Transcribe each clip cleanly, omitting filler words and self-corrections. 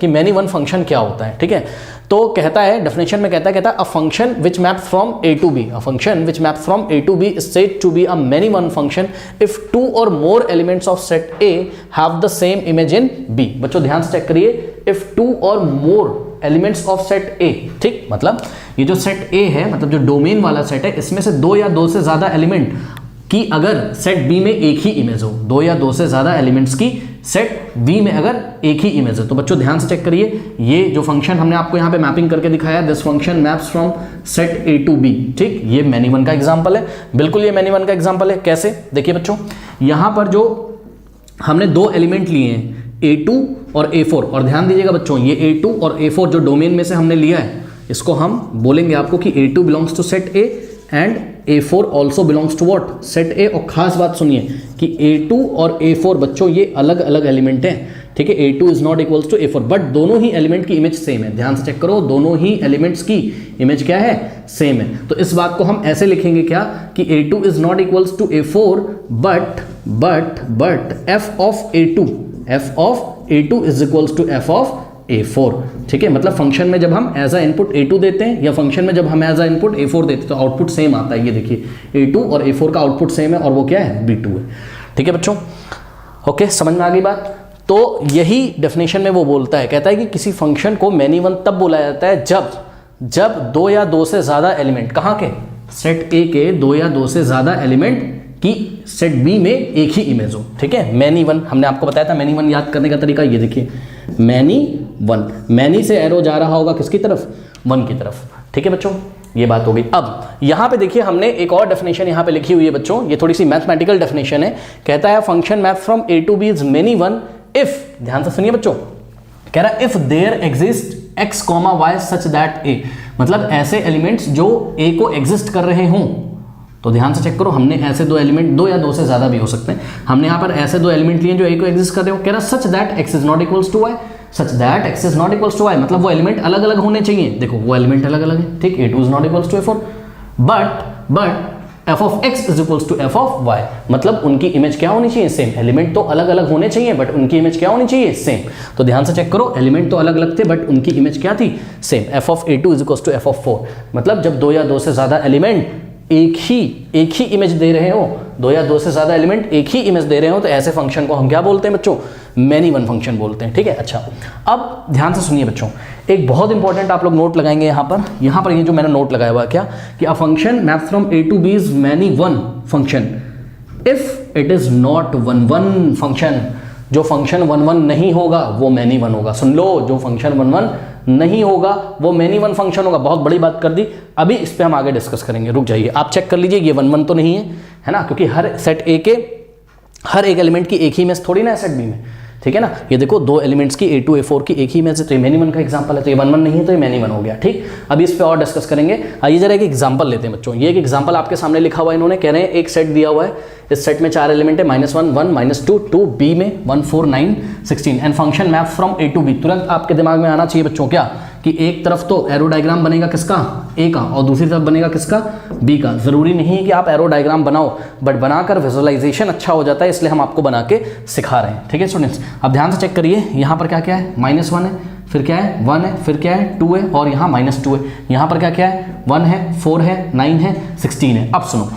कि many one function क्या होता है, ठीक है। तो कहता है डेफिनेशन में कहता है a function which maps from A to B, a function which maps from A to B is said to B a many one function if two or more elements of set A have the same image in B. बच्चों ध्यान से check करिए, if two or more elements of set A, ठीक, मतलब ये जो set ए है, मतलब जो डोमेन वाला सेट है, इसमें से दो या दो से ज्यादा एलिमेंट की अगर सेट बी में एक ही इमेज हो, दो या दो से ज्यादा एलिमेंट्स की सेट बी में अगर एक ही इमेज है, तो बच्चों ध्यान से चेक करिए, ये जो फंक्शन हमने आपको यहाँ पे मैपिंग करके दिखाया, this function maps from set A to B, ठीक, ये मैनी वन का एग्जांपल है, बिल्कुल ये मैनी वन का एग्जांपल है। कैसे, देखिए बच्चों, यहाँ पर जो हमने दो एलिमेंट लिए हैं A2 और A4, और ध्यान दीजिएगा बच्चों, ये A2 और A4 जो डोमेन में से हमने लिया है, इसको हम बोलेंगे आपको कि A2 belongs to set A and A4 also belongs to what, set A। और खास बात सुनिए कि A2 और A4 बच्चों ये अलग अलग एलिमेंट हैं, ठीक है। A2 is not equals to A4, but दोनों ही एलिमेंट की इमेज सेम है। ध्यान से चेक करो, दोनों ही एलिमेंट्स की इमेज क्या है, सेम है। तो इस बात को हम ऐसे लिखेंगे क्या कि A2 is not equals to A4 but f of A2 is equals to f of A4, ठीक है। मतलब फंक्शन में जब हम एज अ इनपुट A2 देते हैं या फंक्शन में जब हम एज अ इनपुट A4 देते हैं तो आउटपुट सेम आता है। ये देखिए, A2 और A4 का आउटपुट सेम है और वो क्या है, B2 है, ठीक है बच्चों। ओके, समझ में आ गई बात। तो यही डेफिनेशन में वो बोलता है, कहता है कि किसी फंक्शन को मैनी वन तब बोला जाता है जब दो या दो से ज्यादा एलिमेंट, कहाँ के, सेट ए के दो या दो से ज्यादा एलिमेंट की सेट बी में एक ही इमेज हो, ठीक है। मैनी वन हमने आपको बताया था, मैनी वन याद करने का तरीका ये देखिए, मैनी वन, मैनी से एरो जा रहा होगा किसकी तरफ, वन की तरफ, ठीक है बच्चों, ये बात हो गई। अब यहां पे देखिए हमने एक और डेफिनेशन यहां पे लिखी हुई है बच्चों, ये थोड़ी सी मैथमेटिकल डेफिनेशन है। कहता है function map from A to B is many one if, ध्यान से सुनिए बच्चों, कह रहा है if there exist X comma Y such that A, मतलब ऐसे एलिमेंट्स जो ए को एग्जिस्ट कर रहे हों। तो ध्यान से चेक करो, हमने ऐसे दो एलिमेंट, दो या दो से ज्यादा भी हो सकते हैं, हमने यहाँ पर ऐसे दो एलिमेंट लिए जो ए को एग्जिस्ट कर रहे हो। कह रहा such that x is not equals to y, such that x is not equals to y, मतलब वो एलिमेंट अलग अलग होने चाहिए। देखो वो एलिमेंट अलग अलग है, ठीक, A2 is not equals to A4 but f of x is equals to f of y, मतलब उनकी इमेज क्या होनी चाहिए, सेम। एलिमेंट तो अलग अलग होने चाहिए बट उनकी इमेज क्या होनी चाहिए, सेम। तो ध्यान से चेक करो, एलिमेंट तो अलग अलग थे बट उनकी इमेज क्या थी, same. f of A2 is equals to f of 4, मतलब जब दो या दो से ज्यादा एलिमेंट एक ही इमेज दे रहे हो, दो या दो से ज्यादा एलिमेंट एक ही इमेज दे रहे हो, तो ऐसे फंक्शन को हम क्या बोलते हैं बच्चों, मैनी वन फंक्शन बोलते हैं, ठीक है। अच्छा, अब ध्यान से सुनिए बच्चों, एक बहुत इंपॉर्टेंट आप लोग नोट लगाएंगे यहाँ पर ये जो मैंने नोट लगाया हुआ है क्या, कि a function maps from A to B is many one function if it is not one one function. जो फंक्शन वन वन नहीं होगा वो मैनी वन होगा। सुन लो, जो फंक्शन वन वन नहीं होगा वो मैनी वन फंक्शन होगा। बहुत बड़ी बात कर दी, अभी इस पे हम आगे डिस्कस करेंगे, रुक जाइए। आप चेक कर लीजिए, ये वन वन तो नहीं है ना, क्योंकि हर सेट ए के हर एक एलिमेंट की एक ही इमेज थोड़ी ना है सेट बी में, ठीक है ना। ये देखो दो एलिमेंट्स की A2 A4 की एक ही इमेज है, तो ये मैनी वन का एग्जांपल है, तो ये वन वन नहीं है तो ये मैनी वन हो गया, ठीक। अभी इस पे और डिस्कस करेंगे। आइए जरा एक एग्जांपल लेते हैं बच्चों। ये एक एग्जांपल आपके सामने लिखा हुआ है, इन्होंने कह रहे हैं एक सेट दिया हुआ है, इस सेट में चार एलिमेंट है, -1 1 -2 2, बी में 1 4 9 16 and function map from A to B. तुरंत आपके दिमाग में आना चाहिए बच्चों क्या, कि एक तरफ तो एरो डायग्राम बनेगा किसका, ए का, और दूसरी तरफ बनेगा किसका, बी का। जरूरी नहीं है कि आप एरो डायग्राम बनाओ, बट बनाकर विजुअलाइजेशन अच्छा हो जाता है, इसलिए हम आपको बना के सिखा रहे हैं, ठीक है स्टूडेंट्स। अब ध्यान से चेक करिए, यहाँ पर क्या क्या है, -1 है, फिर क्या है 1 है, फिर क्या है 2 है, और यहाँ -2 है। यहाँ पर क्या क्या है 1 है, 4 है, 9 है, 16 है। अब सुनो,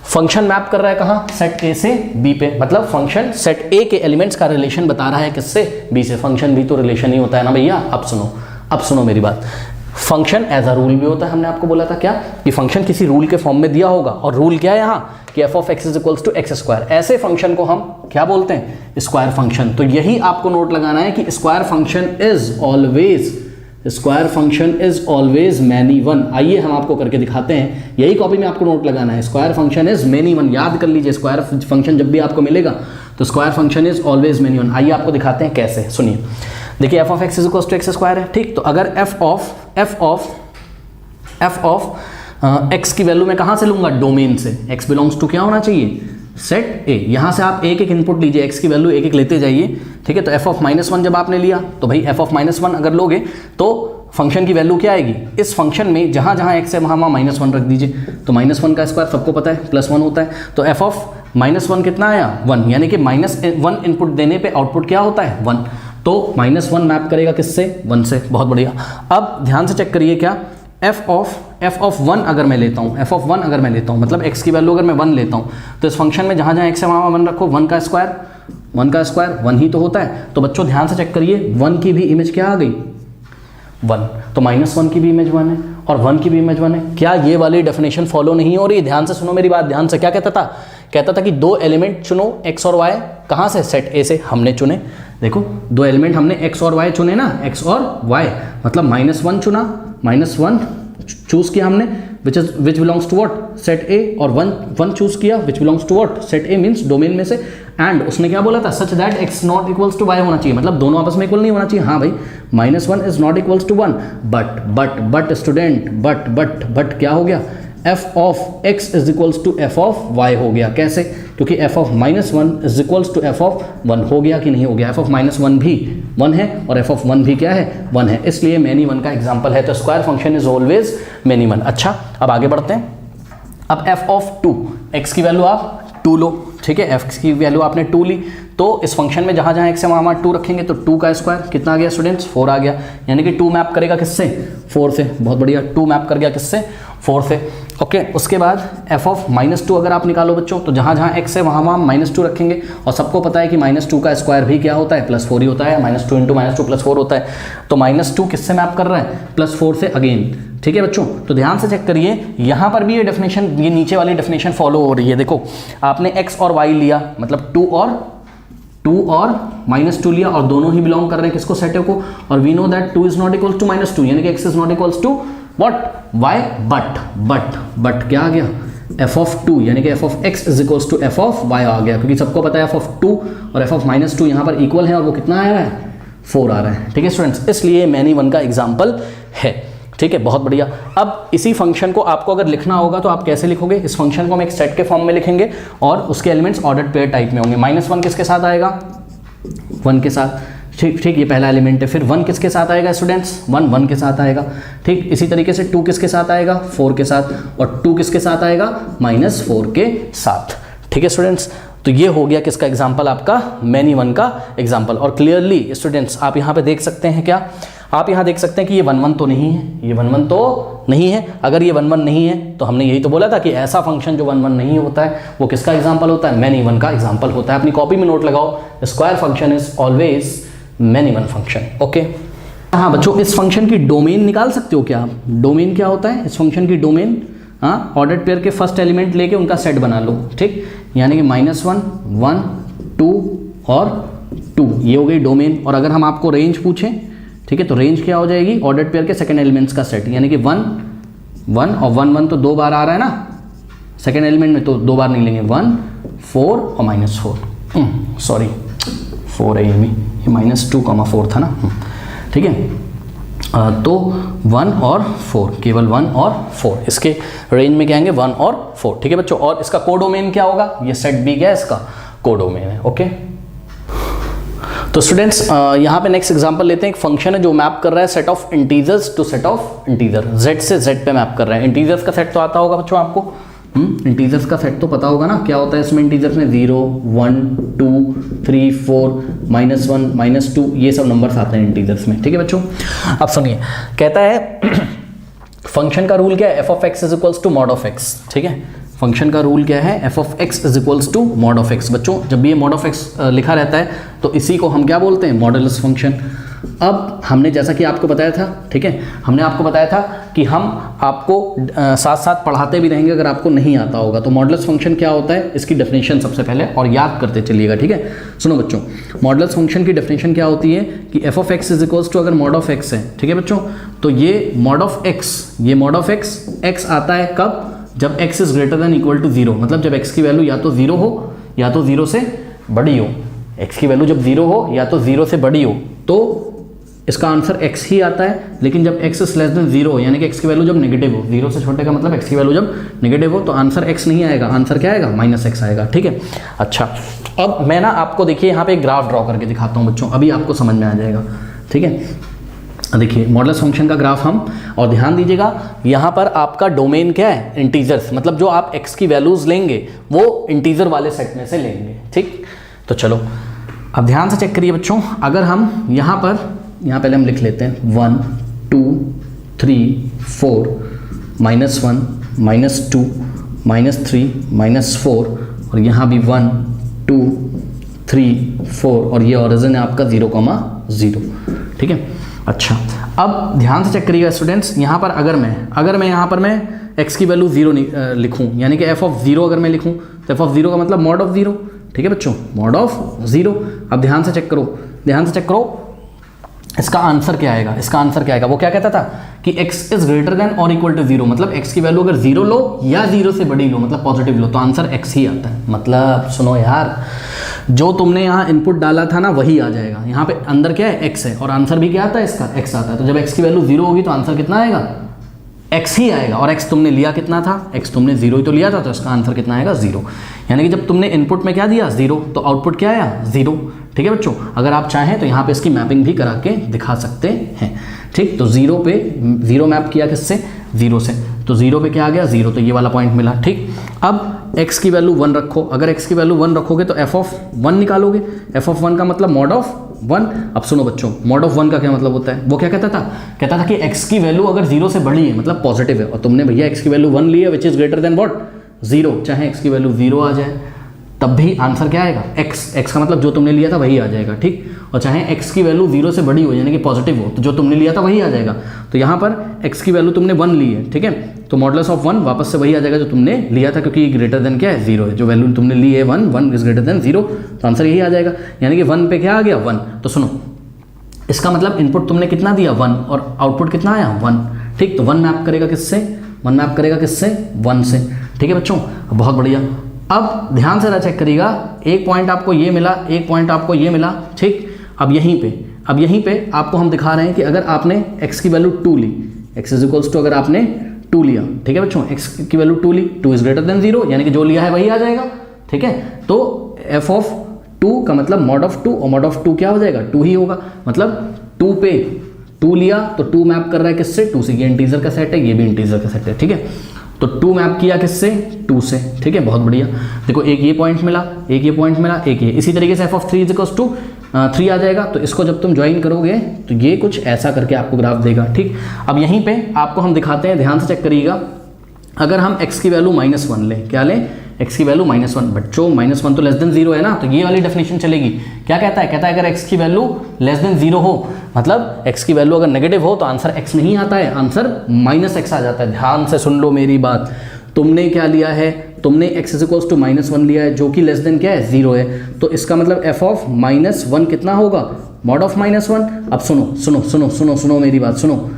फंक्शन मैप कर रहा है कहाँ, सेट ए से बी पे, मतलब फंक्शन सेट ए के एलिमेंट्स का रिलेशन बता रहा है किससे, बी से। फंक्शन भी तो रिलेशन ही होता है ना भैया। अब सुनो मेरी बात, फंक्शन एज अ रूल भी होता है। हमने आपको बोला था क्या, कि फंक्शन किसी रूल के फॉर्म में दिया होगा, और रूल क्या है यहाँ, कि f of x is equals to x square. ऐसे फंक्शन को हम क्या बोलते हैं, स्क्वायर फंक्शन। तो यही आपको नोट लगाना है कि square function is always many one. आइए हम आपको करके दिखाते हैं, यही कॉपी में आपको नोट लगाना है, square function is many one. याद कर लीजिए, स्क्वायर फंक्शन जब भी आपको मिलेगा तो square function is always many one. आइए आपको दिखाते हैं कैसे, सुनिए। देखिए f of x is equals to x square है, ठीक। तो अगर f ऑफ x की वैल्यू मैं कहाँ से लूंगा, डोमेन से। x बिलोंग्स टू क्या होना चाहिए, सेट a। यहाँ से आप एक एक इनपुट लीजिए, x की वैल्यू एक एक लेते जाइए, ठीक है। तो f ऑफ -1 जब आपने लिया, तो भाई f ऑफ -1 अगर लोगे तो फंक्शन की वैल्यू क्या आएगी, इस फंक्शन में जहाँ जहाँ x है वहाँ -1 रख दीजिए। तो -1 का स्क्वायर सबको पता है +1 होता है, तो f ऑफ -1 कितना आया, 1, यानी कि -1 इनपुट देने पे आउटपुट क्या होता है, 1। तो -1 मैप करेगा किससे, 1 से, बहुत बढ़िया। अब ध्यान से चेक करिए क्या, f ऑफ 1 अगर मैं लेता हूँ, f ऑफ 1 अगर मैं लेता हूँ, मतलब x की वैल्यू अगर मैं 1 लेता हूँ, तो इस फंक्शन में जहाँ जहाँ x है वहाँ 1 रखो, 1 का स्क्वायर 1 ही तो होता है। तो बच्चों ध्यान से चेक करिए, 1 की भी इमेज क्या आ गई, 1, तो -1 की भी इमेज 1 है और 1 की भी इमेज 1 है। क्या ये वाली डेफिनेशन फॉलो नहीं हो रही? ध्यान से सुनो मेरी बात, ध्यान से। क्या कहता था कि 2 एलिमेंट चुनो x और y, कहाँ से, सेट A से। हमने चुने, देखो 2 एलिमेंट हमने x और y चुने ना, x और y, मतलब -1 चुना, -1 चूज किया हमने, which belongs to what, set A, और 1 चूज किया which belongs to what, set A means domain में से। एंड उसने क्या बोला था, such that x not equals to y होना चाहिए, मतलब दोनों आपस में इक्वल नहीं होना चाहिए। हाँ भाई, -1 is not equals to 1, but student, but क्या हो गया, f of x is equals to f of y हो गया। कैसे? क्योंकि f of -1 is equals to f of 1 हो गया कि नहीं हो गया, f ऑफ -1 भी 1 है और f ऑफ 1 भी क्या है, 1 है, इसलिए मैनी 1 का एग्जाम्पल है। तो square function is always many 1। अच्छा, अब आगे बढ़ते हैं। अब f ऑफ 2, x की वैल्यू आप 2 लो, ठीक है, f की वैल्यू आपने 2 ली, तो इस फंक्शन में जहाँ जहाँ x है वहाँ 2 रखेंगे, तो 2 का स्क्वायर कितना आ गया स्टूडेंट्स, 4 आ गया, यानी कि 2 मैप करेगा किससे, 4 से, बहुत बढ़िया, 2 मैप कर गया किससे, 4 से। ओके, उसके बाद f ऑफ -2 अगर आप निकालो बच्चों, तो जहाँ जहाँ x है वहाँ -2 रखेंगे, और सबको पता है कि -2 का स्क्वायर भी क्या होता है, +4 ही होता है, -2 × -2 +4 होता है, तो -2 किससे मैप कर रहा है, +4 से अगेन। ठीक है बच्चों, तो ध्यान से चेक करिए, यहाँ पर भी ये डेफिनेशन, ये नीचे वाली डेफिनेशन फॉलो हो रही है। देखो, आपने x और y लिया, मतलब 2 और -2 लिया, और दोनों ही बिलोंग कर रहे हैं किसको, सेट को, और we know that 2 is not equals to -2, यानी कि x is not equals to what, y, बट क्या आ गया, f ऑफ 2, यानी कि f of x is equals to f of y आ गया, क्योंकि सबको पता है f ऑफ 2 और f ऑफ -2 यहाँ पर इक्वल है, और वो कितना आ रहा है, 4 आ रहा है। ठीक है स्टूडेंट्स, इसलिए मैनी 1 का एग्जाम्पल है। ठीक है, बहुत बढ़िया। अब इसी फंक्शन को आपको अगर लिखना होगा तो आप कैसे लिखोगे, इस फंक्शन को हम एक सेट के फॉर्म में लिखेंगे, और उसके एलिमेंट्स ऑर्डर्ड पेयर टाइप में होंगे। -1 किसके साथ आएगा, 1 के साथ, ठीक, ये पहला एलिमेंट है। फिर 1 किसके साथ आएगा स्टूडेंट्स, 1 के साथ आएगा। ठीक, इसी तरीके से 2 किसके साथ आएगा, 4 के साथ, और 2 किसके साथ आएगा, -4 के साथ। ठीक है स्टूडेंट्स, तो ये हो गया किसका एग्जाम्पल, आपका मैनी 1 का एग्जाम्पल। और क्लियरली स्टूडेंट्स आप यहाँ पे देख सकते हैं, क्या आप यहाँ देख सकते हैं कि ये 1 तो नहीं है, ये 1 तो नहीं है। अगर ये 1 नहीं है तो हमने यही तो बोला था कि ऐसा फंक्शन जो 1 नहीं होता है वो किसका एग्जाम्पल होता है, मैनी 1 का एग्जाम्पल होता है। अपनी कॉपी में नोट लगाओ, square function is always many 1 function. Okay, हाँ बच्चों, इस फंक्शन की डोमेन निकाल सकते हो क्या आप, डोमेन क्या होता है इस फंक्शन की डोमेन, हाँ, ऑर्डर्ड पेयर के फर्स्ट एलिमेंट लेके उनका सेट बना लो। ठीक, यानी कि -1, 1, 2 और 2, ये हो गई डोमेन। और अगर हम आपको रेंज पूछें, ठीक है, तो रेंज क्या हो जाएगी, ऑर्डर्ड पेयर के सेकंड एलिमेंट्स का सेट, यानी कि 1, 1 और 1 तो 2 बार आ रहा है ना सेकंड एलिमेंट में, तो 2 बार नहीं लेंगे, 1, 4 और -4, सॉरी 4 है ये भी, ये -2, 4 था ना। ठीक है, तो 1 और 4, केवल 1 और 4, इसके रेंज में क्या आएंगे, 1 और 4। ठीक है बच्चों, और इसका कोडोमेन क्या होगा, ये सेट बी क्या है, इसका कोडोमेन है। ओके, तो स्टूडेंट्स यहाँ पे नेक्स्ट एग्जांपल लेते हैं। एक फंक्शन है जो मैप कर रहा है set of integers to set of integer, z से z पे मैप कर रहा है। इंटीजर्स का सेट तो आता होगा बच्चों आपको, इंटीजर्स का सेट तो पता होगा ना, क्या होता है इसमें इंटीजर्स में, 0, 1, 2, 3, 4, -1, -2, ये सब नंबर्स आते हैं इंटीजर्स में। ठीक है बच्चों, अब सुनिए, कहता है फंक्शन का रूल क्या है, f of x is equals to mod of x। ठीक है, फंक्शन का रूल क्या है, f of x is equals to mod of x। बच्चों जब भी ये मॉड ऑफ x लिखा रहता है तो इसी को हम क्या बोलते हैं, मॉडुलस फंक्शन। अब हमने जैसा कि आपको बताया था, ठीक है, हमने आपको बताया था कि हम आपको साथ साथ पढ़ाते भी रहेंगे अगर आपको नहीं आता होगा। तो मॉडुलस फंक्शन क्या होता है, इसकी डेफिनेशन सबसे पहले और याद करते चलिएगा। ठीक है, सुनो बच्चों, मॉडुलस फंक्शन की डेफिनेशन क्या होती है कि f of x is equals to, अगर मॉड ऑफ x है, ठीक है बच्चों, तो ये मॉड ऑफ x, ये मॉड ऑफ x आता है कब, जब x is greater than equal to 0, मतलब जब x की वैल्यू या तो 0 हो या तो 0 से बड़ी हो। x की वैल्यू जब 0 हो या तो 0 से बड़ी हो तो इसका आंसर x ही आता है। लेकिन जब x इज लेस देन 0, यानी कि x की वैल्यू जब नेगेटिव हो, 0 से छोटे का मतलब x की वैल्यू जब नेगेटिव हो, तो आंसर x नहीं आएगा, आंसर क्या आएगा, -x आएगा। ठीक है, अच्छा, अब मैं ना आपको देखिए यहाँ पे एक ग्राफ ड्रॉ करके दिखाता हूँ बच्चों, अभी आपको समझ में आ जाएगा। ठीक है, देखिए मॉडुलस फंक्शन का ग्राफ हम, और ध्यान दीजिएगा यहाँ पर आपका डोमेन क्या है, इंटीजर्स, मतलब जो आप x की वैल्यूज लेंगे वो इंटीजर वाले सेट में से लेंगे। ठीक, तो चलो अब ध्यान से चेक करिए बच्चों, अगर हम यहाँ पहले हम लिख लेते हैं 1 2 3 4 -1 -2 -3 -4 और यहाँ भी 1 2 3 4 और ये ओरिजिन है आपका 0,0, ठीक है। अच्छा, अब ध्यान से चेक करिएगा स्टूडेंट्स, यहाँ पर अगर मैं यहाँ पर मैं x की वैल्यू 0 लिखूँ, यानी कि f(0) अगर मैं लिखूँ तो f(0) का मतलब mod of 0, ठीक है बच्चों, mod of 0। अब ध्यान से चेक करो इसका आंसर क्या आएगा, वो क्या कहता था कि x इज ग्रेटर देन और इक्वल टू 0, मतलब x की वैल्यू अगर 0 लो या 0 से बड़ी लो, मतलब पॉजिटिव लो, तो आंसर x ही आता है। मतलब सुनो यार, जो तुमने यहाँ इनपुट डाला था ना वही आ जाएगा, यहाँ पे अंदर क्या है x है और आंसर भी क्या आता है इसका x आता है। तो जब x की वैल्यू 0 होगी तो आंसर कितना आएगा, x ही आएगा। और x तुमने लिया कितना था, x तुमने 0 ही तो लिया था, तो इसका आंसर कितना आएगा 0। यानी कि जब तुमने इनपुट में क्या दिया 0 तो आउटपुट क्या आया 0, ठीक है बच्चों। अगर आप चाहें तो यहाँ पे इसकी मैपिंग भी करा के दिखा सकते हैं, ठीक। तो 0 पे 0 मैप किया किससे, 0 से, तो 0 पे क्या आ गया 0, तो ये वाला पॉइंट मिला, ठीक। अब x की वैल्यू 1 रखो, अगर x की वैल्यू 1 रखोगे तो f(1) निकालोगे, f(1) का मतलब mod of 1। अब सुनो बच्चों, mod of 1 का क्या मतलब होता है, वो क्या कहता था कि x की वैल्यू अगर 0 से बड़ी है मतलब पॉजिटिव है, और तुमने भैया x की वैल्यू 1 ली है which is greater then what 0, चाहे x की वैल्यू 0 आ जाए तब भी आंसर क्या आएगा x का मतलब जो तुमने लिया था वही आ जाएगा, ठीक। और चाहे x की वैल्यू 0 से बड़ी हो यानी कि पॉजिटिव हो, तो जो तुमने लिया था वही आ जाएगा। तो यहाँ पर x की वैल्यू तुमने 1 ली है, ठीक है, तो मॉडुलस ऑफ 1 वापस से वही आ जाएगा जो तुमने लिया था, क्योंकि ग्रेटर देन क्या है 0 है, जो वैल्यू तुमने ली है 1 इज ग्रेटर देन 0, तो आंसर यही आ जाएगा। यानी कि 1 पे क्या आ गया 1, तो सुनो इसका मतलब इनपुट तुमने कितना दिया 1 और आउटपुट कितना आया 1, ठीक। तो 1 मैप करेगा किससे 1 से, ठीक है बच्चों, बहुत बढ़िया। अब ध्यान से चेक करिएगा, एक पॉइंट आपको ये मिला, एक पॉइंट आपको ये मिला, ठीक। अब यहीं पे आपको हम दिखा रहे हैं कि अगर आपने x की वैल्यू 2 ली, x इज इक्वल्स टू अगर आपने 2 लिया, ठीक है बच्चों, x की वैल्यू 2 ली, 2 इज ग्रेटर देन 0, यानी कि जो लिया है वही आ जाएगा, ठीक है। तो f(2) का मतलब mod of 2 और mod of 2 क्या हो जाएगा 2 ही होगा, मतलब 2 पे 2 लिया तो 2 मैप कर रहा है किससे 2 से, ये इंटीजर का सेट है, ये भी इंटीजर का सेट है, ठीक है। तो 2 मैप किया किससे 2 से, ठीक है, बहुत बढ़िया। देखो एक ये पॉइंट मिला, एक ये, इसी तरीके से f(3) इज इक्वल्स टू 3 आ जाएगा। तो इसको जब तुम ज्वाइन करोगे तो ये कुछ ऐसा करके आपको ग्राफ देगा, ठीक। अब यहीं पे आपको हम दिखाते हैं, ध्यान से चेक करिएगा, अगर हम x की वैल्यू -1 लें, क्या लें x की वैल्यू -1, बच्चों -1 तो लेस देन 0 है ना, तो ये वाली डेफिनेशन चलेगी। क्या कहता है अगर x की वैल्यू लेस देन 0 हो, मतलब x की वैल्यू अगर नेगेटिव हो तो आंसर x नहीं आता है, आंसर -x आ जाता है। ध्यान से सुन लो मेरी बात, तुमने क्या लिया है, तुमने x इज इक्वल्स टू -1 लिया है जो कि लेस देन क्या है 0 है, तो इसका मतलब f(-1) कितना होगा mod of -1। अब सुनो मेरी बात सुनो,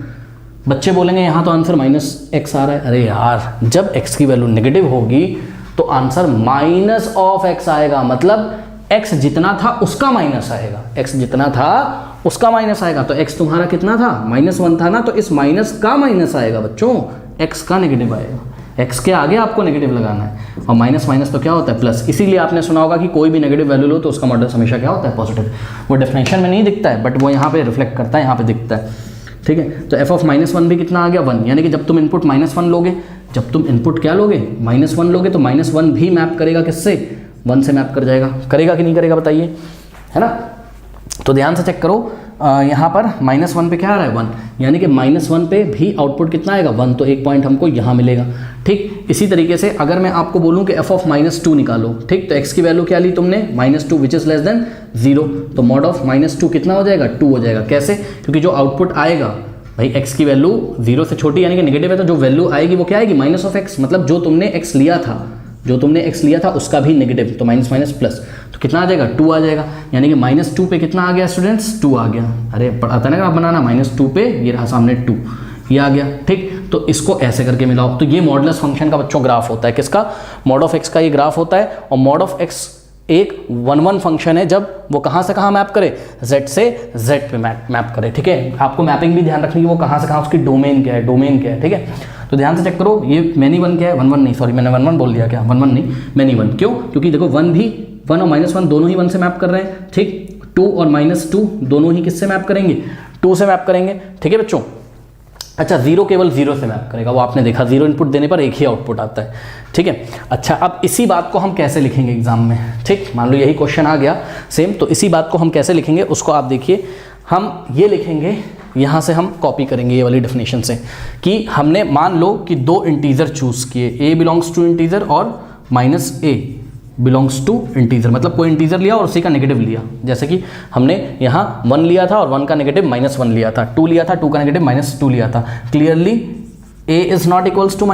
बच्चे बोलेंगे यहाँ तो आंसर -x आ रहा है, अरे यार जब x की वैल्यू नेगेटिव होगी तो आंसर -(x) आएगा, मतलब x जितना था उसका माइनस आएगा, x जितना था उसका माइनस आएगा। तो x तुम्हारा कितना था -1 था ना, तो इस माइनस का माइनस आएगा बच्चों, x का नेगेटिव आएगा, x के आगे आपको नेगेटिव लगाना है, और माइनस माइनस तो क्या होता है प्लस। इसीलिए आपने सुना होगा कि कोई भी नेगेटिव वैल्यू लो तो उसका मॉडुलस हमेशा क्या होता है पॉजिटिव। वो डेफिनेशन में नहीं दिखता है बट वो यहाँ पे रिफ्लेक्ट करता है, यहाँ पे दिखता है, ठीक है। तो f(-1) भी कितना आ गया 1, यानी कि जब तुम इनपुट -1 लोगे, जब तुम इनपुट क्या लोगे -1 लोगे तो -1 भी मैप करेगा किससे 1 से मैप कर जाएगा, करेगा कि नहीं करेगा बताइए, है ना। तो ध्यान से चेक करो, यहाँ पर -1 पे क्या आ रहा है 1, यानी कि -1 पे भी आउटपुट कितना आएगा 1, तो एक पॉइंट हमको यहाँ मिलेगा, ठीक। इसी तरीके से अगर मैं आपको बोलूँ कि f(-2) निकालो, ठीक, तो x की वैल्यू क्या ली तुमने -2 विच इज़ लेस देन 0, तो mod of -2 कितना हो जाएगा 2 हो जाएगा। कैसे, क्योंकि जो आउटपुट आएगा भाई x की वैल्यू 0 से छोटी यानी कि नेगेटिव है, तो जो वैल्यू आएगी वो क्या आएगी -(x), मतलब जो तुमने x लिया था उसका भी नेगेटिव, तो माइनस माइनस प्लस, तो कितना आ जाएगा 2 आ जाएगा। यानी कि -2 पे कितना आ गया स्टूडेंट्स 2 आ गया। अरे पता ना आप बनाना, -2 पे ये रहा सामने 2, ये आ गया, ठीक। तो इसको ऐसे करके मिलाओ, तो ये मॉडुलस फंक्शन का बच्चों ग्राफ होता है, किसका mod of x का ये ग्राफ होता है। और mod of x एक 1 फंक्शन है, जब वो कहाँ से कहाँ मैप करे z से z पे मैप करे, ठीक है। आपको मैपिंग भी ध्यान रखनी है, वो कहाँ से कहाँ, उसकी डोमेन क्या है, ठीक है। तो ध्यान से चेक करो, ये मैनी 1 क्या है 1 नहीं, सॉरी मैंने 1 बोल दिया, क्या 1 नहीं मैनी 1, क्यों, क्योंकि देखो 1 और -1 दोनों ही 1 से मैप कर रहे हैं, ठीक। 2 और -2 दोनों ही किससे मैप करेंगे 2 से मैप करेंगे, ठीक है बच्चों। अच्छा, जीरो केवल जीरो से मैप करेगा, वो आपने देखा, जीरो इनपुट देने पर एक ही आउटपुट आता है, ठीक है। अच्छा, अब इसी बात को हम कैसे लिखेंगे एग्जाम में, ठीक, मान लो यही क्वेश्चन आ गया सेम, तो इसी बात को हम कैसे लिखेंगे उसको आप देखिए। हम ये लिखेंगे, यहाँ से हम कॉपी करेंगे ये वाली डेफिनेशन से, कि हमने मान लो कि दो इंटीजर चूज़ किए, a बिलोंग्स टू इंटीजर और minus a belongs to integer, मतलब कोई इंटीजर लिया और उसी का नेगेटिव लिया, जैसे कि हमने यहाँ 1 लिया था और 1 का नेगेटिव -1 लिया था, 2 लिया था, 2 का नेगेटिव -2 लिया था। Clearly a is not equals to -a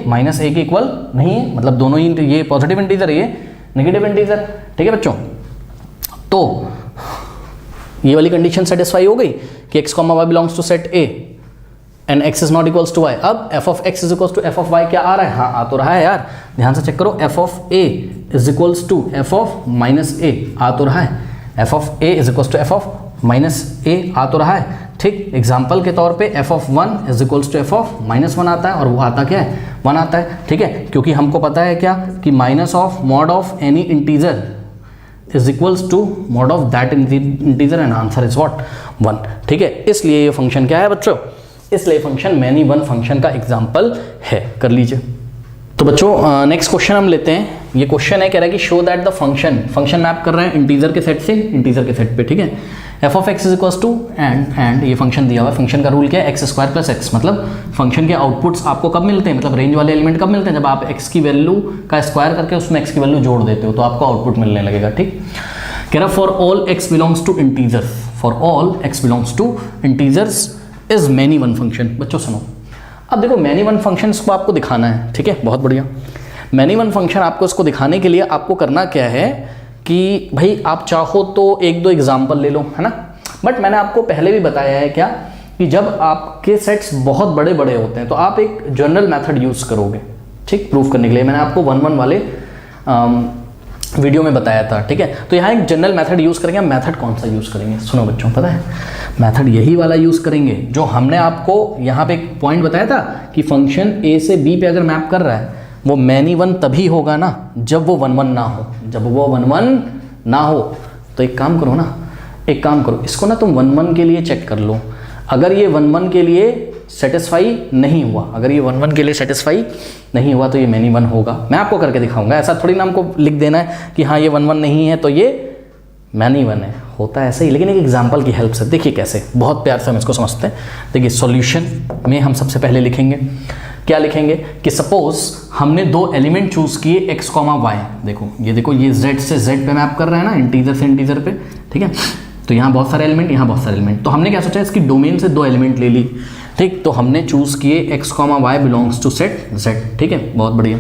minus A के इक्वल नहीं है, मतलब दोनों ही, ये पॉजिटिव इंटीजर है, ये नेगेटिव इंटीजर, ठीक है बच्चों। तो ये वाली कंडीशन सेटिस्फाई हो गई कि x, y belongs to set a and x is not equals to y। अब f of x is equals to f of y क्या आ रहा है? हाँ, आ तो रहा है यार, ध्यान से चेक करो, f of a is equals to f of minus a, आ तो रहा है, f of a is equals to f of minus a, आ तो रहा है, ठीक। एग्जाम्पल के तौर पे f of 1 is equals to f of -1 आता है, और वो आता क्या है? 1 आता है, ठीक है, क्योंकि हमको पता है क्या कि minus of mod of any integer is equals to mod of that integer and answer is what? 1, ठीक है। इसलिए ये फंक्शन क्या है बच्चों? इसलिए फंक्शन मैनी वन फंक्शन का एग्जाम्पल है, कर लीजिए। तो बच्चों नेक्स्ट क्वेश्चन हम लेते हैं। ये क्वेश्चन है, कह रहा है कि show that the function map कर रहे हैं इंटीजर के सेट से इंटीजर के सेट पे, ठीक है। F of x is equals to and ये फंक्शन दिया हुआ है, फंक्शन का रूल क्या है? एक्स स्क्वायर प्लस एक्स, मतलब फंक्शन के आउटपुट्स आपको कब मिलते हैं, मतलब रेंज वाले एलिमेंट कब मिलते हैं? जब आप एक्स की वैल्यू का स्क्वायर करके उसमें एक्स की वैल्यू जोड़ देते हो तो आपको आउटपुट मिलने लगेगा, ठीक। कह रहा for all x belongs to integers, for all x belongs to integers is many one function. बच्चों सुनो, अब देखो मैनी वन फंक्शन को आपको दिखाना है, ठीक है, बहुत बढ़िया। मैनी वन फंक्शन आपको इसको दिखाने के लिए आपको करना क्या है कि भाई आप चाहो तो 1-2 एग्जाम्पल ले लो, है ना, बट मैंने आपको पहले भी बताया है क्या कि जब आपके सेट्स बहुत बड़े बड़े होते हैं तो आप एक जनरल मेथड यूज़ करोगे, ठीक, प्रूफ करने के लिए। मैंने आपको 1-1 वाले वीडियो में बताया था, ठीक है। तो यहाँ एक जनरल मेथड यूज़ करेंगे। हम मेथड कौन सा यूज़ करेंगे? सुनो बच्चों, पता है मेथड यही वाला यूज़ करेंगे जो हमने आपको यहाँ पे एक पॉइंट बताया था कि फंक्शन a से b पे अगर मैप कर रहा है वो मैनी वन तभी होगा ना जब वो 1-1 ना हो, जब वो 1-1 ना हो। तो एक काम करो ना, एक काम करो, इसको ना तुम 1-1 के लिए चेक कर लो। अगर ये 1-1 के लिए सेटिस्फाई नहीं हुआ, अगर ये 1-1 के लिए सेटिस्फाई नहीं हुआ तो ये मैनी वन होगा। मैं आपको करके दिखाऊंगा, ऐसा थोड़ी ना हमको लिख देना है कि हाँ ये 1-1 नहीं है तो ये मैनी वन है, होता है ऐसे ही, लेकिन एक एग्जाम्पल की हेल्प से। देखिए कैसे, बहुत प्यार से हम इसको समझते हैं। देखिए सॉल्यूशन में हम सबसे पहले लिखेंगे, क्या लिखेंगे कि सपोज हमने 2 एलिमेंट चूज किए x, y। देखो ये, देखो ये z से z पे मैप कर रहा है ना, इंटीजर से इंटीजर पे, ठीक है। तो यहाँ बहुत सारे एलिमेंट, यहाँ बहुत सारे एलिमेंट। तो हमने क्या सोचा, इसकी डोमेन से 2 एलिमेंट ले ली, ठीक। तो हमने चूज किए x, y belongs to set z, ठीक है, बहुत बढ़िया।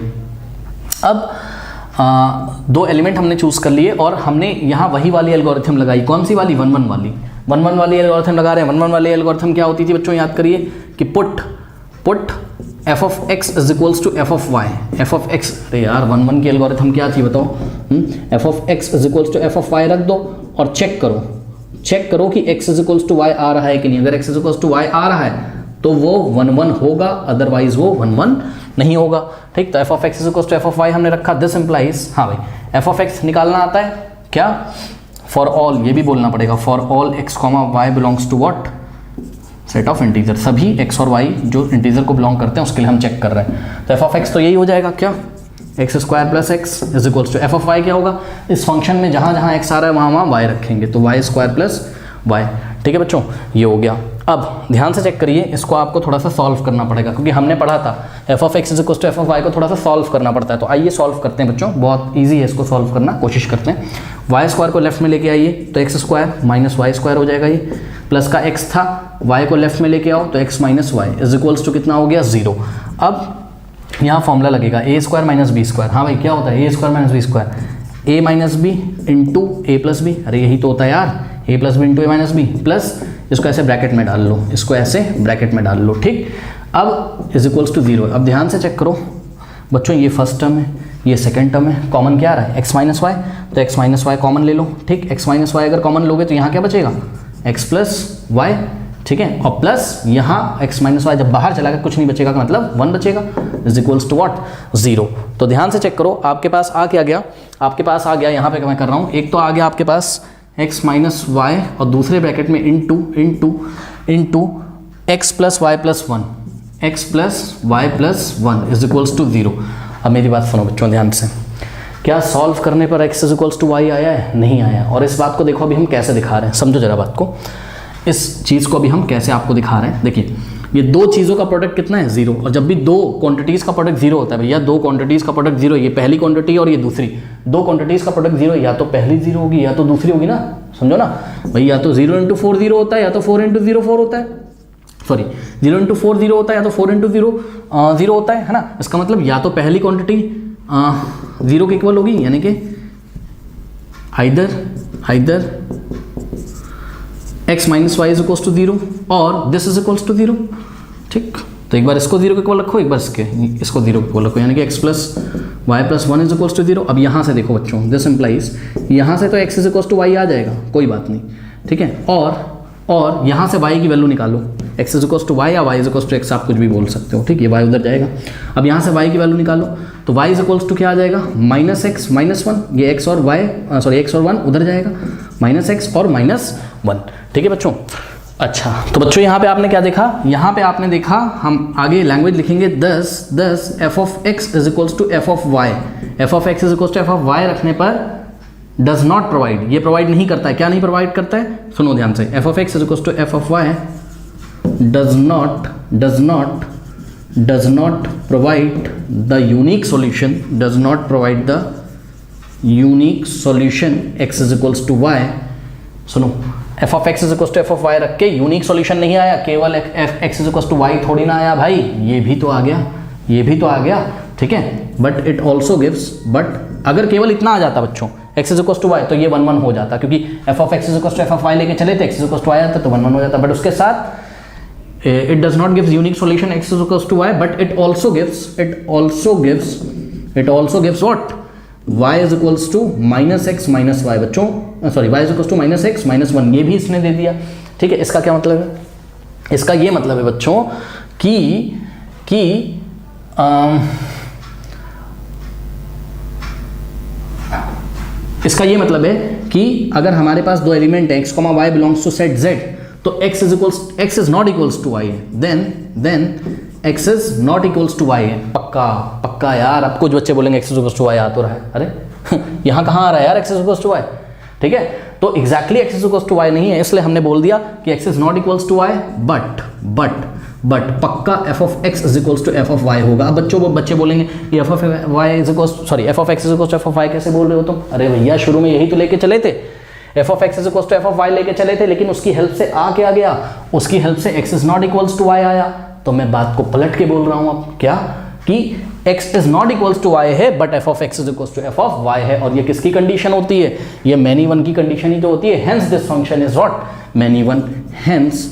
अब 2 एलिमेंट हमने चूज कर लिए और हमने यहाँ वही वाली एल्गोरिथम लगाई। कौन सी वाली? 1-1 वाली। 1-1 वाली एल्गोरिथम लगा रहे हैं। 1-1 वाली एल्गोरिथम क्या होती थी बच्चों, याद करिए कि put f of x is equals to f of y। f of x, अरे यार 1-1 की एल्गोरिथम क्या थी बताओ? f of x is equals to f of y रख दो और चेक करो कि x is equals to y आ रहा है कि नहीं। अगर x is equals to y आ रहा है तो वो 1-1 होगा, अदरवाइज वो 1-1 नहीं होगा, ठीक। तो f of x is equals to f of y हमने रखा। दिस इंप्लाइज, हाँ भाई f ऑफ x निकालना आता है क्या? फॉर ऑल, ये भी बोलना पड़ेगा, for all x, y belongs to what? Set of integer. सभी x और y जो इंटीजर को बिलोंग करते हैं उसके लिए हम चेक कर रहे हैं। तो f ऑफ x तो यही हो जाएगा क्या? X square plus x is equals to F of y. क्या होगा इस फंक्शन में? जहाँ जहाँ एक्स आ रहा है वहाँ वहाँ वाई रखेंगे, तो वाई स्क्वायर प्लस वाई, ठीक है बच्चों, ये हो गया। अब ध्यान से चेक करिए, इसको आपको थोड़ा सा सॉल्व करना पड़ेगा क्योंकि हमने पढ़ा था f of x is equals to F of y को थोड़ा सा सॉल्व करना पड़ता है। तो आइए सॉल्व करते हैं बच्चों, बहुत ईजी है, इसको सॉल्व करना कोशिश करते हैं। वाई स्क्वायर को लेफ्ट में लेके आइए तो x square minus y square हो जाएगा। ये प्लस का एक्स था, वाई को लेफ्ट में लेके आओ तो x minus y is equals to कितना हो गया? 0। अब यहाँ फॉर्मूला लगेगा a square minus b square. हाँ भाई क्या होता है a square minus b square? A minus b into a plus b. अरे यही तो होता है यार, a plus b into a minus b, plus इसको ऐसे ब्रैकेट में डाल लो, इसको ऐसे ब्रैकेट में डाल लो, ठीक। अब इज इक्वल्स टू 0। अब ध्यान से चेक करो बच्चों, ये फर्स्ट टर्म है, ये सेकंड टर्म है, कॉमन क्या आ रहा है? एक्स माइनस वाई, तो एक्स माइनस वाई कॉमन ले लो, ठीक। एक्स माइनस वाई अगर कॉमन लोगे तो यहाँ क्या बचेगा? एक्स प्लस वाई, ठीक है, और प्लस यहाँ एक्स माइनस वाई जब बाहर चला गया कुछ नहीं बचेगा, मतलब 1 बचेगा, इज इक्वल्स टू व्हाट? 0। तो ध्यान से चेक करो, आपके पास आ क्या गया? आपके पास आ गया, यहाँ पे मैं कर रहा हूँ, एक तो आ गया आपके पास एक्स माइनस वाई और दूसरे ब्रैकेट में into x plus y plus one, x plus y plus one is equals to 0। अब मेरी बात सुनो बच्चों ध्यान से, क्या सॉल्व करने पर x is equals to y आया है? नहीं आया। और इस बात को देखो अभी हम कैसे दिखा रहे हैं, समझो जरा बात को, इस चीज़ को अभी हम कैसे आपको दिखा रहे हैं। देखिए ये दो चीज़ों का प्रोडक्ट कितना है? 0। और जब भी दो क्वांटिटीज़ का प्रोडक्ट 0 होता है भैया, दो क्वांटिटीज़ का प्रोडक्ट 0, ये पहली क्वांटिटी और ये दूसरी, दो क्वांटिटीज़ का प्रोडक्ट 0, या तो पहली 0 होगी या तो दूसरी होगी ना, समझो ना भाई, या तो 0 इंटू 4 0 होता है या तो 4 इंटू 0 4 होता है, सॉरी 0 इंटू 4 0 होता है या तो 4 इंटू 0 0 होता है ना। इसका मतलब या तो पहली क्वांटिटी 0 के इक्वल होगी, यानी कि either x minus y is equals to 0 और दिस इज इक्वल्स टू 0। ठीक, तो एक बार इसको 0 के इक्वल रखो, एक बार इसको 0 के इक्वल रखो, यानी कि x plus y plus one is equals to 0। अब यहाँ से देखो बच्चों, दिस इम्प्लाइज यहाँ से तो x is equals to Y आ जाएगा, कोई बात नहीं, ठीक है। और यहाँ से y की वैल्यू निकालो, x is equals to y या y is equals to x, आप कुछ भी बोल सकते हो, ठीक, ये y उधर जाएगा। अब यहाँ से y की वैल्यू निकालो, तो y इज इक्वल्स टू क्या आ जाएगा? माइनस एक्स माइनस वन, ये x और y सॉरी x और 1 उधर जाएगा, माइनस एक्स और माइनस 1, ठीक है बच्चों। अच्छा, तो बच्चों यहाँ पे आपने क्या देखा? यहाँ पे आपने देखा, हम आगे लैंग्वेज लिखेंगे 10 f of x is equals to F of y, f of x is equals to F of y रखने पर डज नॉट प्रोवाइड, ये प्रोवाइड नहीं करता है। क्या नहीं प्रोवाइड करता है? सुनो ध्यान से, F of x is equals to F of Y does not provide the unique solution, does not provide the unique solution X is equals to Y. सुनो, F of x is equals to F of Y रख के unique solution नहीं आया, केवल F X is equals to Y थोड़ी ना आया भाई, ये भी तो आ गया, ये भी तो आ गया, ठीक है। But it also gives, but अगर केवल इतना आ जाता बच्चों x is equals to y, तो ये 1 1 हो जाता, क्योंकि f of x is equals to F of y लेके चले थे, x is equals to y आता तो 1 1 हो जाता। बट उसके साथ it does not gives unique solution x is equals to y, but it also gives what? y is equals to minus x minus Y बच्चों, sorry y is equals to minus x minus one, ये भी इसने दे दिया, ठीक है। इसका क्या मतलब है? इसका ये मतलब है बच्चों कि इसका ये मतलब है कि अगर हमारे पास दो एलिमेंट है x, y belongs to set z, तो x is not equals to y है, then x is not equals to y है। पक्का यार, अब कुछ बच्चे बोलेंगे x is equals to y आ तो रहा है, अरे यहाँ कहाँ आ रहा है यार x is equals to y, ठीक है। तो exactly x is equals to y नहीं है, इसलिए हमने बोल दिया कि x is not equals to y, but पक्का f of x is equals to f of y होगा। अब बच्चे बोलेंगे ये f of y is equals, sorry f of x is equals to f of y कैसे बोल रहे हो तुम? अरे भैया शुरू में यही तो लेके चले थे, f of x is equals to f of y लेके चले थे, लेकिन उसकी हेल्प से आ क्या गया? उसकी हेल्प से x is not equals to y आया। तो मैं बात को पलट के बोल रहा हूं अब, क्या कि x is not equals to y है, but f of x is equals to f of y है। और ये किसकी कंडीशन होती है? ये मैनी वन की कंडीशन ही तो होती है। Hence this function is what? Many one. Hence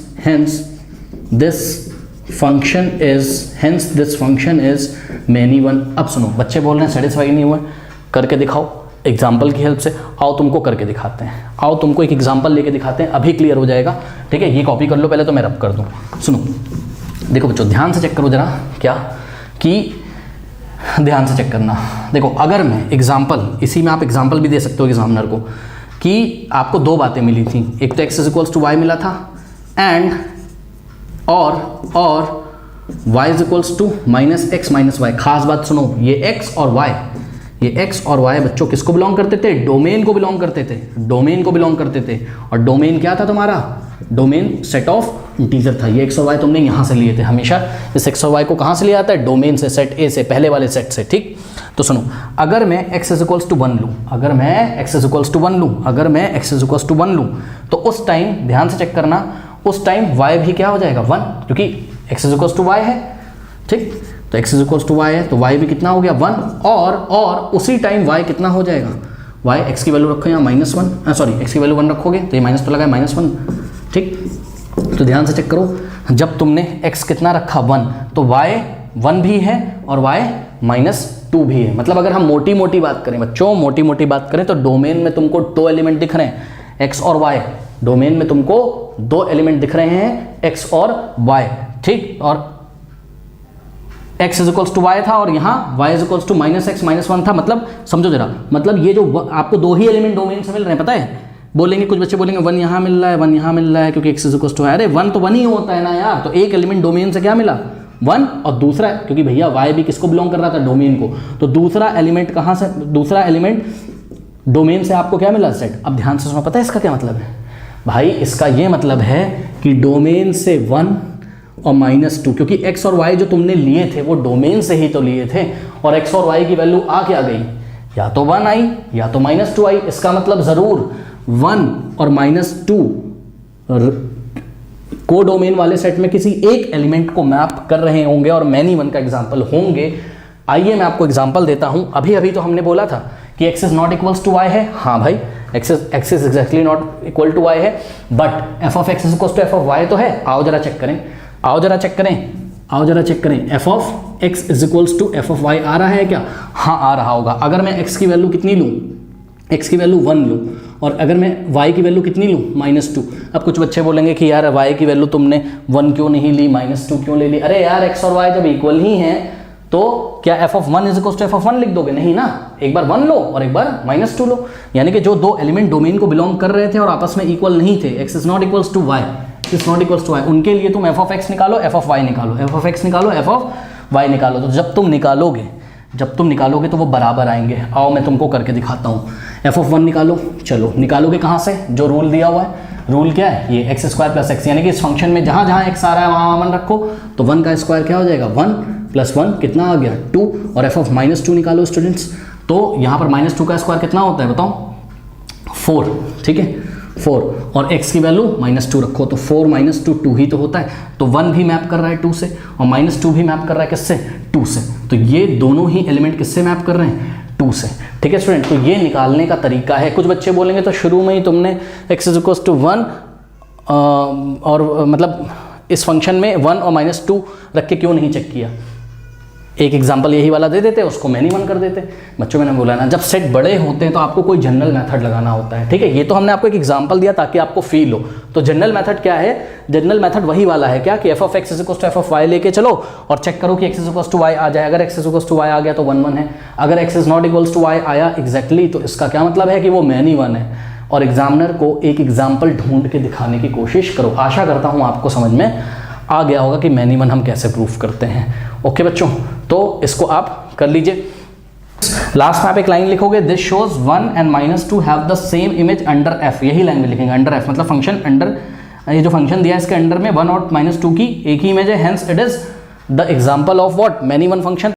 this function is many one. अब सुनो, बच्चे बोल रहे हैं सेटिस्फाई नहीं हुए, करके दिखाओ एग्जाम्पल की हेल्प से। आओ तुमको करके दिखाते हैं, आओ तुमको एक एग्जाम्पल लेके दिखाते हैं, अभी क्लियर हो जाएगा, ठीक है। ये कॉपी कर लो पहले, तो मैं रब कर दूँ। सुनो देखो बच्चों, ध्यान से चेक करो जरा, क्या कि ध्यान से चेक करना। देखो अगर मैं एग्जाम्पल, इसी में आप एग्जाम्पल भी दे सकते हो एग्जामिनर को, कि आपको दो बातें मिली थी, एक तो x is equals to y मिला था, एंड और y is equals to minus x minus y. खास बात सुनो, ये x और y बच्चों किसको बिलोंग करते थे? डोमेन को बिलोंग करते थे। और डोमेन क्या था तुम्हारा? डोमेन सेट ऑफ इंटीजर था। ये x और y तुमने यहाँ से लिए थे हमेशा। इस x और y को कहाँ से लिया आता है? डोमेन से, सेट ए से, पहले वाले सेट से, ठीक। तो सुनो, अगर मैं x इज इक्वल्स टू 1 लूँ, अगर मैं x इज इक्वल्स टू 1 लूँ, तो उस टाइम ध्यान से चेक करना, उस टाइम y भी क्या हो जाएगा? 1, क्योंकि x is equals to y है, ठीक। तो x is equals to y है, तो y भी कितना हो गया? 1। और उसी टाइम y कितना हो जाएगा? y x की वैल्यू रखो यहाँ -1, सॉरी x की वैल्यू 1 रखोगे तो ये माइनस तो लगा है, -1, ठीक। तो ध्यान से चेक करो, जब तुमने x कितना रखा? 1, तो y 1 भी है और y -2 भी है। मतलब अगर हम मोटी मोटी बात करें बच्चों, मोटी मोटी बात करें, तो डोमेन में तुमको दो एलिमेंट दिख रहे हैं, x और y। डोमेन में तुमको दो एलिमेंट दिख रहे हैं, x और y, ठीक। और x is equals to y था, और यहाँ y is equals to minus x minus one था। मतलब समझो जरा, मतलब ये जो आपको दो ही एलिमेंट डोमेन से मिल रहे हैं, पता है, बोलेंगे कुछ बच्चे बोलेंगे 1 यहाँ मिल रहा है, 1 यहाँ मिल रहा है, क्योंकि एक्स इज इक्वल टू, अरे 1 तो 1 ही होता है ना यार। तो एक एलिमेंट डोमेन से क्या मिला 1, और दूसरा, क्योंकि भैया y भी किसको बिलोंग कर रहा था, डोमेन को, तो दूसरा एलिमेंट कहाँ से, दूसरा एलिमेंट डोमेन से आपको क्या मिला, z। अब ध्यान से सुनो, पता है इसका क्या मतलब है भाई, इसका ये मतलब है कि डोमेन से 1 और -2, क्योंकि x और y जो तुमने लिए थे वो डोमेन से ही तो लिए थे, और x और y की वैल्यू आ क्या गई, या तो 1 आई या तो -2 आई। इसका मतलब ज़रूर 1 और -2 को डोमेन वाले सेट में किसी एक एलिमेंट को मैप कर रहे होंगे और मैनी वन का एग्जाम्पल होंगे। आइए मैं आपको एग्जाम्पल देता हूं। अभी अभी तो हमने बोला था कि x is not equals to y है, हाँ भाई x is exactly not equal to y है, but f of x is equals to f of y तो है। आओ जरा चेक करें, आओ जरा चेक करें, f of x is equals to f of y आ रहा है क्या, हाँ आ रहा होगा। अगर मैं x की वैल्यू कितनी लूँ, x की वैल्यू 1 लूँ, और अगर मैं y की वैल्यू कितनी लूँ, -2। अब कुछ बच्चे बोलेंगे कि यार y की वैल्यू तुमने 1 क्यों नहीं ली, -2 क्यों ले ली। अरे यार x और y जब इक्वल ही हैं तो क्या f of 1 is equal to f of 1 लिख दोगे, नहीं ना, एक बार 1 लो और एक बार -2 लो। यानी कि जो दो एलिमेंट डोमेन को बिलोंग कर रहे थे और आपस में इक्वल नहीं थे, x is not equals to y, is not equals to y, उनके लिए तुम f ऑफ x निकालो, f ऑफ y निकालो, f ऑफ x निकालो, f ऑफ y निकालो। तो जब तुम निकालोगे तो वो बराबर आएंगे। आओ मैं तुमको करके दिखाता हूँ। f ऑफ 1 निकालो, चलो निकालोगे कहाँ से, जो रूल दिया हुआ है। रूल क्या है, ये x स्क्वायर प्लस x, यानी कि इस फंक्शन में जहाँ जहाँ x आ रहा है वहाँ 1 रखो, तो 1 का स्क्वायर क्या हो जाएगा, 1 प्लस 1 कितना आ गया, 2। और f ऑफ -2 निकालो स्टूडेंट्स, तो यहाँ पर -2 का स्क्वायर कितना होता है बताओ, 4, ठीक है 4, और x की वैल्यू -2 रखो, तो 4 -2 2 ही तो होता है। तो 1 भी मैप कर रहा है 2 से, और -2 भी मैप कर रहा है किससे, 2 से। तो ये दोनों ही एलिमेंट किससे मैप कर रहे हैं, 2 से। ठीक है स्टूडेंट, तो ये निकालने का तरीका है। कुछ बच्चे बोलेंगे तो शुरू में ही तुमने x इज इक्वल टू 1 और मतलब इस फंक्शन में 1 और -2 रख के क्यों नहीं चेक किया। एक एग्जांपल यही वाला दे देते, उसको मैनी वन कर देते। बच्चों मैंने बोला ना, जब सेट बड़े होते हैं तो आपको कोई जनरल मेथड लगाना होता है। ठीक है, ये तो हमने आपको एक एग्जांपल दिया ताकि आपको फील हो। तो जनरल मेथड क्या है, जनरल मेथड वही वाला है क्या कि f of x is equal to f of y लेके चलो और चेक करो कि x is equal to y आ जाए। अगर x is equal to y आ गया तो 1 1 है, अगर x is not equal to y आया एग्जैक्टली, तो इसका क्या मतलब है कि वो मैनी वन है। और एग्जामिनर को एक एग्जाम्पल ढूंढ के दिखाने की कोशिश करो। आशा करता हूँ आपको समझ में आ गया होगा कि मैनी वन हम कैसे प्रूफ करते हैं। ओके बच्चों, तो इसको आप कर लीजिए। लास्ट में आप एक लाइन लिखोगे, this shows 1 and -2 have the same image under f। यही लाइन में लिखेंगे, अंडर f मतलब फंक्शन अंडर, ये जो फंक्शन दिया है इसके अंडर में 1 और -2 की एक ही इमेज है, hence it is the example of what, many one function.